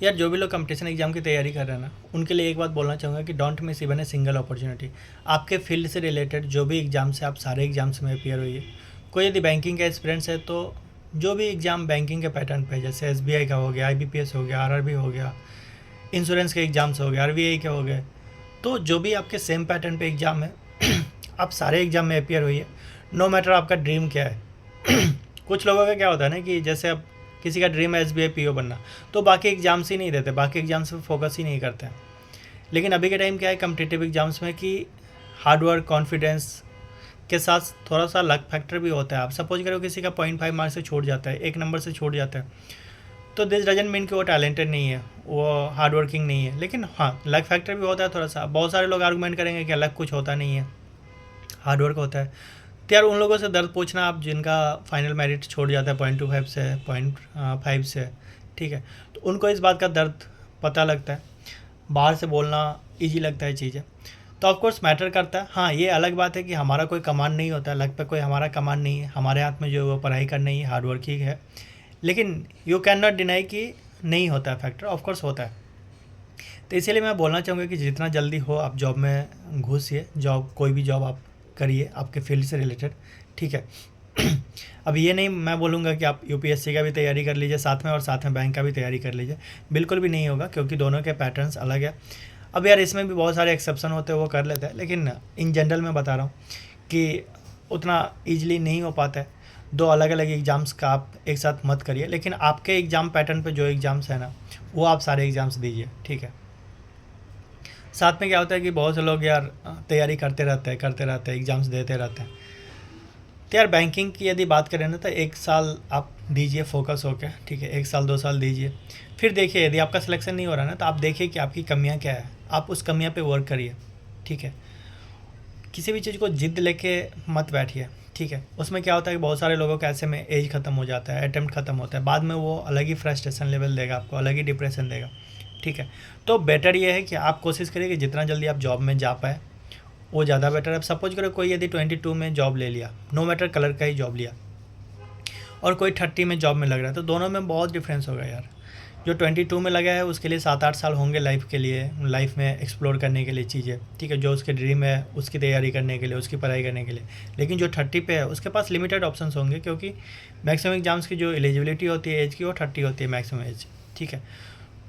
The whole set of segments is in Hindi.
यार जो भी लोग कंपटीशन एग्जाम की तैयारी कर रहे हैं ना, उनके लिए एक बात बोलना चाहूँगा कि don't miss even a single opportunity. आपके फील्ड से रिलेटेड जो भी एग्जाम्स है, आप सारे एग्जाम्स में अपियर होइए। कोई यदि बैंकिंग का एक्सपीरियंस है तो जो भी एग्ज़ाम बैंकिंग के पैटर्न पे, जैसे एसबीआई का हो गया, आईबीपीएस हो गया, आरआरबी हो गया, इंश्योरेंस के एग्जाम्स हो गए, आरबीआई के हो गए, तो जो भी आपके सेम पैटर्न पे एग्ज़ाम है आप सारे एग्ज़ाम में अपियर होइए, नो मैटर आपका ड्रीम क्या है। कुछ लोगों का क्या होता है ना कि जैसे अब किसी का ड्रीम है एसबीआई पीओ बनना, तो बाकी एग्जाम्स ही नहीं देते, बाकी एग्जाम्स पे फोकस ही नहीं करते हैं। लेकिन अभी के टाइम क्या है कम्पिटिटिव एग्जाम्स में कि हार्डवर्क, कॉन्फिडेंस के साथ थोड़ा सा लक फैक्टर भी होता है। आप सपोज करो किसी का 0.5 मार्क्स से छूट जाता है, एक नंबर से छूट जाता है, तो दिस डजंट मीन कि वो टैलेंटेड नहीं है, वो हार्ड वर्किंग नहीं है। लेकिन हाँ, लक फैक्टर भी होता है थोड़ा सा। बहुत सारे लोग आर्गूमेंट करेंगे कि लक कुछ होता नहीं है, हार्ड वर्क होता है। तो यार उन लोगों से दर्द पूछना आप जिनका फाइनल मेरिट छोड़ जाता है 0.25 से, 0.5 से, ठीक है, तो उनको इस बात का दर्द पता लगता है। बाहर से बोलना ईजी लगता है चीज़ें, तो ऑफकोर्स मैटर करता है। हाँ, ये अलग बात है कि हमारा कोई कमांड नहीं होता, लक पे कोई हमारा कमांड नहीं है, हमारे हाथ में जो है वो पढ़ाई करना ही, हार्ड वर्क ही है। लेकिन यू कैन नॉट डिनाई कि नहीं होता है फैक्टर, ऑफकोर्स होता है। तो इसीलिए मैं बोलना चाहूँगा कि जितना जल्दी हो आप जॉब में घुसिए, जॉब कोई भी जॉब आप करिए आपके फील्ड से रिलेटेड, ठीक है। अब ये नहीं मैं बोलूँगा कि आप यूपीएससी का भी तैयारी कर लीजिए साथ में और साथ में बैंक का भी तैयारी कर लीजिए, बिल्कुल भी नहीं होगा, क्योंकि दोनों के पैटर्न्स अलग है। अब यार इसमें भी बहुत सारे एक्सेप्शन होते हैं, वो कर लेते हैं, लेकिन इन जनरल मैं बता रहा हूँ कि उतना ईजिली नहीं हो पाता है। दो अलग अलग एग्ज़ाम्स का आप एक साथ मत करिए, लेकिन आपके एग्ज़ाम पैटर्न पे जो एग्ज़ाम्स है ना, वो आप सारे एग्ज़ाम्स दीजिए, ठीक है। साथ में क्या होता है कि बहुत से लोग यार तैयारी करते रहते हैं, एग्ज़ाम्स देते रहते हैं। तो यार बैंकिंग की यदि बात करें ना, तो 1 साल आप दीजिए फोकस होकर, ठीक है, 1 साल 2 साल दीजिए। फिर देखिए यदि आपका सिलेक्शन नहीं हो रहा ना, तो आप देखिए कि आपकी कमियां क्या है, आप उस कमियां पे वर्क करिए, ठीक है। किसी भी चीज़ को जिद लेके मत बैठिए, ठीक है। उसमें क्या होता है कि बहुत सारे लोगों का ऐसे में एज ख़त्म हो जाता है, अटेम्प्ट ख़त्म होता है, बाद में वो अलग ही फ्रस्ट्रेशन लेवल देगा आपको, अलग ही डिप्रेशन देगा, ठीक है। तो बेटर ये है कि आप कोशिश करिए कि जितना जल्दी आप जॉब में जा पाए वो ज़्यादा बेटर है। अब सपोज करो कोई यदि 22 में जॉब ले लिया, नो मैटर कलर का ही जॉब लिया, और कोई 30 में जॉब में लग रहा है, तो दोनों में बहुत डिफरेंस होगा यार। जो 22 में लगा है उसके लिए 7-8 साल होंगे लाइफ के लिए, लाइफ में एक्सप्लोर करने के लिए चीज़ें, ठीक है, जो उसके ड्रीम है उसकी तैयारी करने के लिए, उसकी पढ़ाई करने के लिए। लेकिन जो 30 पे है उसके पास लिमिटेड ऑप्शंस होंगे, क्योंकि मैक्सिमम एग्जाम्स की जो एलिजिबिलिटी होती है एज की, वो 30 होती है मैक्सिमम एज, ठीक है।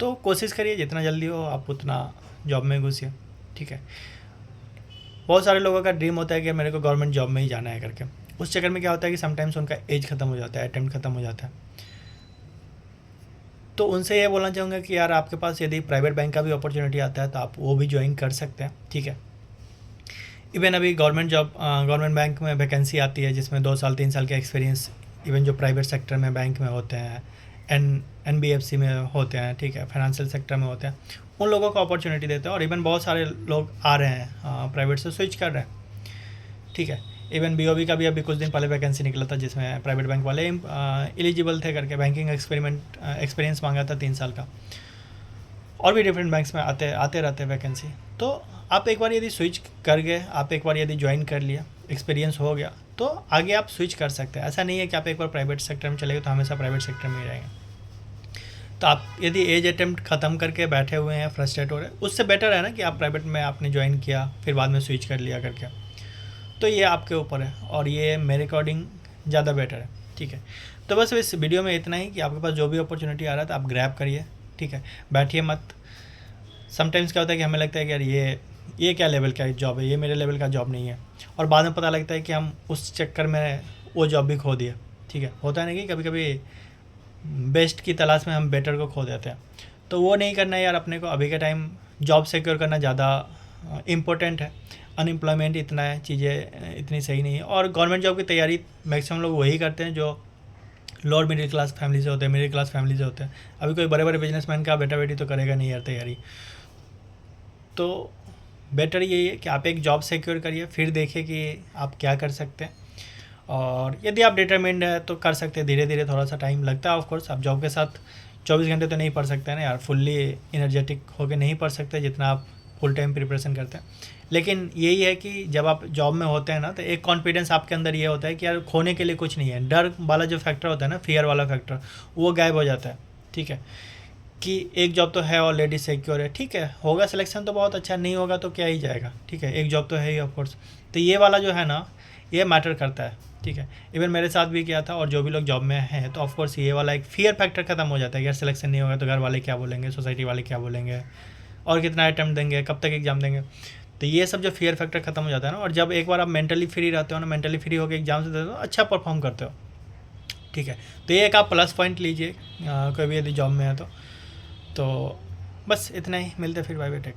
तो कोशिश करिए जितना जल्दी हो आप उतना जॉब में घुसिए, ठीक है। बहुत सारे लोगों का ड्रीम होता है कि मेरे को गवर्नमेंट जॉब में ही जाना है करके, उस चक्कर में क्या होता है कि समटाइम्स उनका एज ख़त्म हो जाता है, अटेम्प्ट ख़त्म हो जाता है। तो उनसे ये बोलना चाहूँगा कि यार आपके पास यदि प्राइवेट बैंक का भी अपॉर्चुनिटी आता है तो आप वो भी ज्वाइन कर सकते हैं, ठीक है। इवन अभी गवर्नमेंट बैंक में वैकेंसी आती है जिसमें 2 साल 3 साल के एक्सपीरियंस, इवन जो प्राइवेट सेक्टर में बैंक में होते हैं, एनबीएफसी में होते हैं, ठीक है, फाइनेंशियल सेक्टर में होते हैं, उन लोगों को अपॉर्चुनिटी देते हैं। और इवन बहुत सारे लोग आ रहे हैं प्राइवेट से स्विच कर रहे हैं, ठीक है। इवन बीओबी का भी अभी कुछ दिन पहले वैकेंसी निकला था जिसमें प्राइवेट बैंक वाले एलिजिबल थे करके, बैंकिंग एक्सपीरियंस मांगा था 3 साल का। और भी डिफरेंट बैंक्स में आते रहते वैकेंसी। तो आप एक बार यदि स्विच कर गए, आप एक बार यदि ज्वाइन कर लिया, एक्सपीरियंस हो गया, तो आगे आप स्विच कर सकते हैं। ऐसा नहीं है कि आप एक बार प्राइवेट सेक्टर में चले गए तो हमेशा प्राइवेट सेक्टर में ही रहेंगे। तो आप यदि एज अटेम्प्ट ख़त्म करके बैठे हुए हैं, फ्रस्ट्रेट हो रहे हैं, उससे बेटर है ना कि आप प्राइवेट में आपने ज्वाइन किया फिर बाद में स्विच कर लिया करके। तो ये आपके ऊपर है और ये मेरे अकॉर्डिंग ज़्यादा बेटर है, ठीक है। तो बस इस वीडियो में इतना ही कि आपके पास जो भी अपॉर्चुनिटी आ रहा है तो आप ग्रैब करिए, ठीक है, बैठिए मत। समटाइम्स क्या होता है कि हमें लगता है कि यार ये क्या लेवल का जॉब है, ये मेरे लेवल का जॉब नहीं है, और बाद में पता लगता है कि हम उस चक्कर में वो जॉब भी खो दिए, ठीक है। होता है ना कि कभी कभी बेस्ट की तलाश में हम बेटर को खो देते हैं, तो वो नहीं करना है यार अपने को। अभी के टाइम जॉब सिक्योर करना ज़्यादा इम्पोर्टेंट है, अनएम्प्लॉयमेंट इतना है, चीज़ें इतनी सही नहीं है। और गवर्नमेंट जॉब की तैयारी मैक्सिमम लोग वही करते हैं जो लोअर मिडिल क्लास फैमिली से होते हैं, मिडिल क्लास फैमिली से होते हैं। अभी कोई बड़े बड़े बिजनेसमैन का बेटा बेटी तो करेगा नहीं यार तैयारी। तो बेटर यही है कि आप एक जॉब सिक्योर करिए, फिर देखिए कि आप क्या कर सकते हैं। और यदि आप डिटरमिन्ड है तो कर सकते हैं, धीरे धीरे, थोड़ा सा टाइम लगता है ऑफकोर्स। आप जॉब के साथ 24 घंटे तो नहीं पढ़ सकते हैं ना यार, फुल्ली इनर्जेटिक होकर नहीं पढ़ सकते जितना आप फुल टाइम प्रिपरेशन करते हैं। लेकिन यही है कि जब आप जॉब में होते हैं ना, तो एक कॉन्फिडेंस आपके अंदर ये होता है कि यार खोने के लिए कुछ नहीं है। डर वाला जो फैक्टर होता है ना, फियर वाला फैक्टर, वो गायब हो जाता है, ठीक है। कि एक जॉब तो है ऑलरेडी सिक्योर है, ठीक है, होगा सिलेक्शन तो बहुत अच्छा, नहीं होगा तो क्या ही जाएगा, ठीक है, एक जॉब तो है ही ऑफकोर्स। तो ये वाला जो है ना, ये मैटर करता है, ठीक है। इवन मेरे साथ भी किया था, और जो भी लोग जॉब में हैं तो ऑफकोर्स ये वाला एक फियर फैक्टर खत्म हो जाता है कि यार सिलेक्शन नहीं होगा तो घर वाले क्या बोलेंगे, सोसाइटी वाले क्या बोलेंगे, और कितना अटैम्प्ट देंगे, कब तक एग्ज़ाम देंगे। तो ये सब जो फियर फैक्टर खत्म हो जाता है ना, और जब एक बार आप मेंटली फ्री रहते हो ना, मेंटली फ्री होकर एग्जाम से देते हो, अच्छा परफॉर्म करते हो, ठीक है। तो ये एक आप प्लस पॉइंट लीजिए कोई भी यदि जॉब में है तो बस इतना ही, मिलते फिर, बाय बाय, टेक केयर।